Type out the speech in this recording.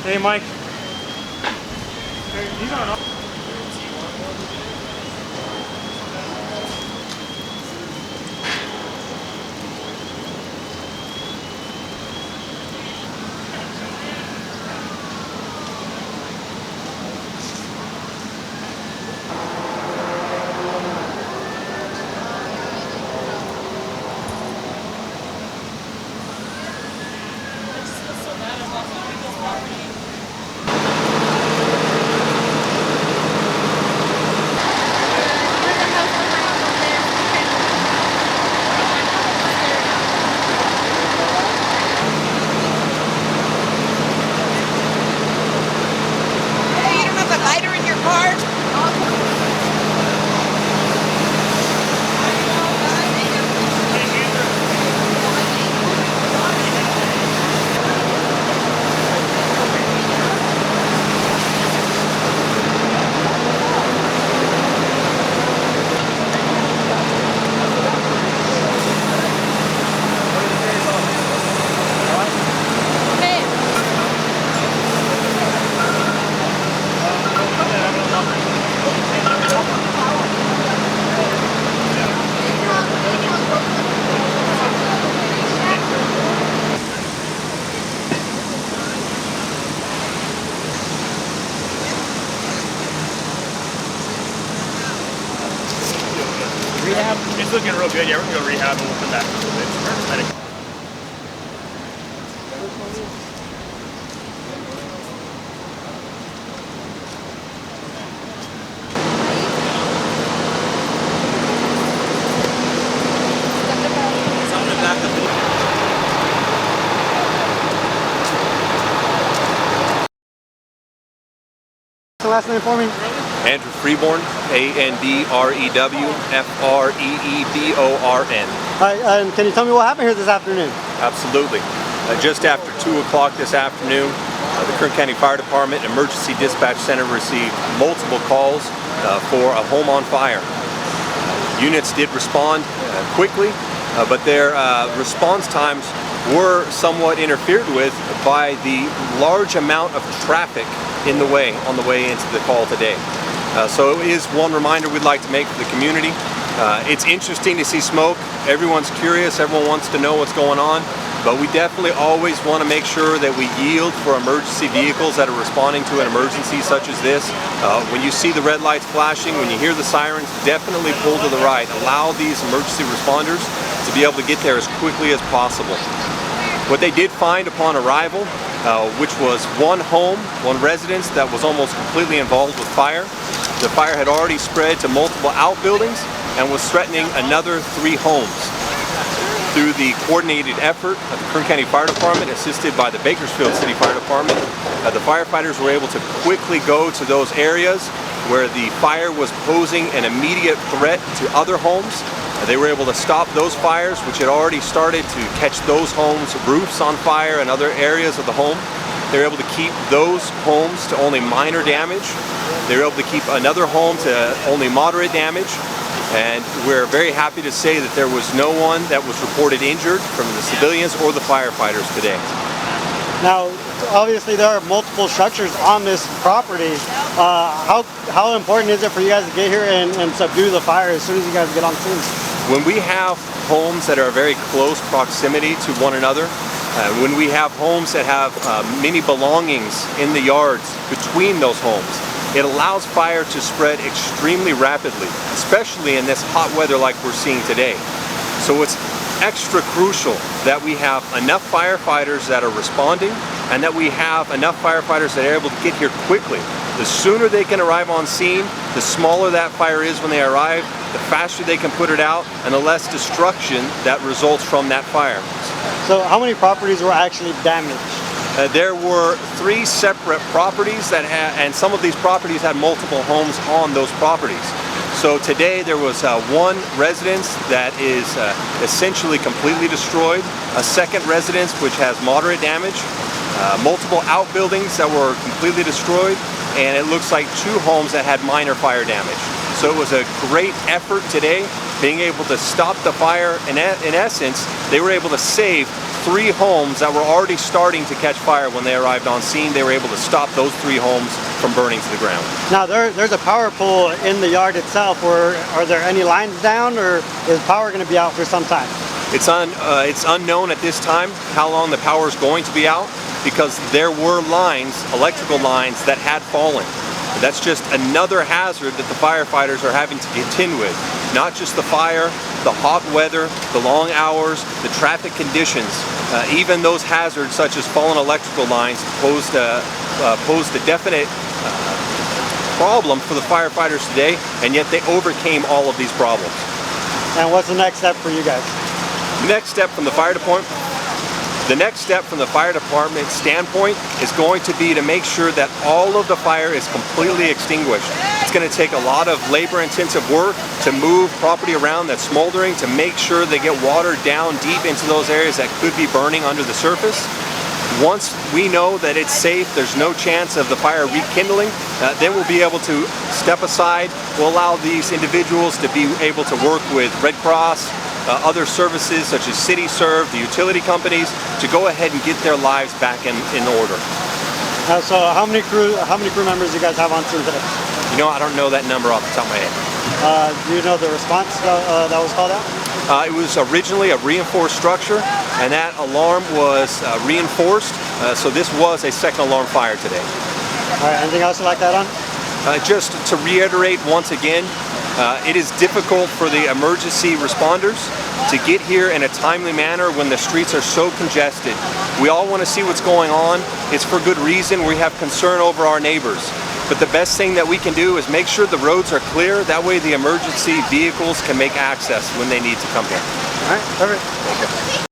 Hey, Mike. Hey, he's on. Rehab? It's looking real good. Yeah, we're gonna go rehab and we'll come back in a little bit. Last name for me? Andrew Freeborn, A-N-D-R-E-W-F-R-E-E-B-O-R-N. Hi, can you tell me what happened here this afternoon? Absolutely. Just after 2 o'clock this afternoon, the Kern County Fire Department Emergency Dispatch Center received multiple calls for a home on fire. Units did respond quickly, but their response times were somewhat interfered with by the large amount of traffic in the way on the way into the call today. So it is one reminder we'd like to make for the community. It's interesting to see smoke. Everyone's curious, everyone wants to know what's going on, but we definitely always want to make sure that we yield for emergency vehicles that are responding to an emergency such as this. When you see the red lights flashing, when you hear the sirens, definitely pull to the right. Allow these emergency responders to be able to get there as quickly as possible. What they did find upon arrival, which was one home, one residence that was almost completely involved with fire. The fire had already spread to multiple outbuildings and was threatening another 3 homes. Through the coordinated effort of the Kern County Fire Department, assisted by the Bakersfield City Fire Department, the firefighters were able to quickly go to those areas where the fire was posing an immediate threat to other homes. They were able to stop those fires, which had already started to catch those homes' roofs on fire and other areas of the home. They were able to keep those homes to only minor damage. They were able to keep another home to only moderate damage. And we're very happy to say that there was no one that was reported injured from the civilians or the firefighters today. Now, obviously there are multiple structures on this property. How important is it for you guys to get here and subdue the fire as soon as you guys get on scene? When we have homes that are very close proximity to one another, when we have homes that have many belongings in the yards between those homes, it allows fire to spread extremely rapidly, especially in this hot weather like we're seeing today. So it's extra crucial that we have enough firefighters that are responding and that we have enough firefighters that are able to get here quickly. The sooner they can arrive on scene, the smaller that fire is when they arrive, the faster they can put it out, and the less destruction that results from that fire. So how many properties were actually damaged? There were 3 separate properties that and some of these properties had multiple homes on those properties. So today there was one residence that is essentially completely destroyed, a second residence which has moderate damage, multiple outbuildings that were completely destroyed, and it looks like 2 homes that had minor fire damage. So it was a great effort today, being able to stop the fire. In essence, they were able to save 3 homes that were already starting to catch fire when they arrived on scene. They were able to stop those 3 homes from burning to the ground. Now there's a power pole in the yard itself. Are there any lines down, or is power going to be out for some time? It's unknown at this time how long the power is going to be out, because there were lines, electrical lines, that had fallen. That's just another hazard that the firefighters are having to contend with. Not just the fire, the hot weather, the long hours, the traffic conditions, even those hazards such as fallen electrical lines posed a definite problem for the firefighters today, and yet they overcame all of these problems. And what's the next step for you guys? Next step from the fire department. The next step from the fire department standpoint is going to be to make sure that all of the fire is completely extinguished. It's going to take a lot of labor-intensive work to move property around that's smoldering, to make sure they get water down deep into those areas that could be burning under the surface. Once we know that it's safe, there's no chance of the fire rekindling, then we'll be able to step aside. We'll allow these individuals to be able to work with Red Cross, other services such as CityServe, the utility companies, to go ahead and get their lives back in order. So how many crew members do you guys have on scene today? You know, I don't know that number off the top of my head. Do you know the response that was called out? It was originally a reinforced structure, and that alarm was reinforced, so this was a second alarm fire today. All right, anything else you'd like to add on? Just to reiterate once again, it is difficult for the emergency responders to get here in a timely manner when the streets are so congested. We all want to see what's going on. It's for good reason. We have concern over our neighbors. But the best thing that we can do is make sure the roads are clear. That way the emergency vehicles can make access when they need to come here. All right, perfect. Thank you.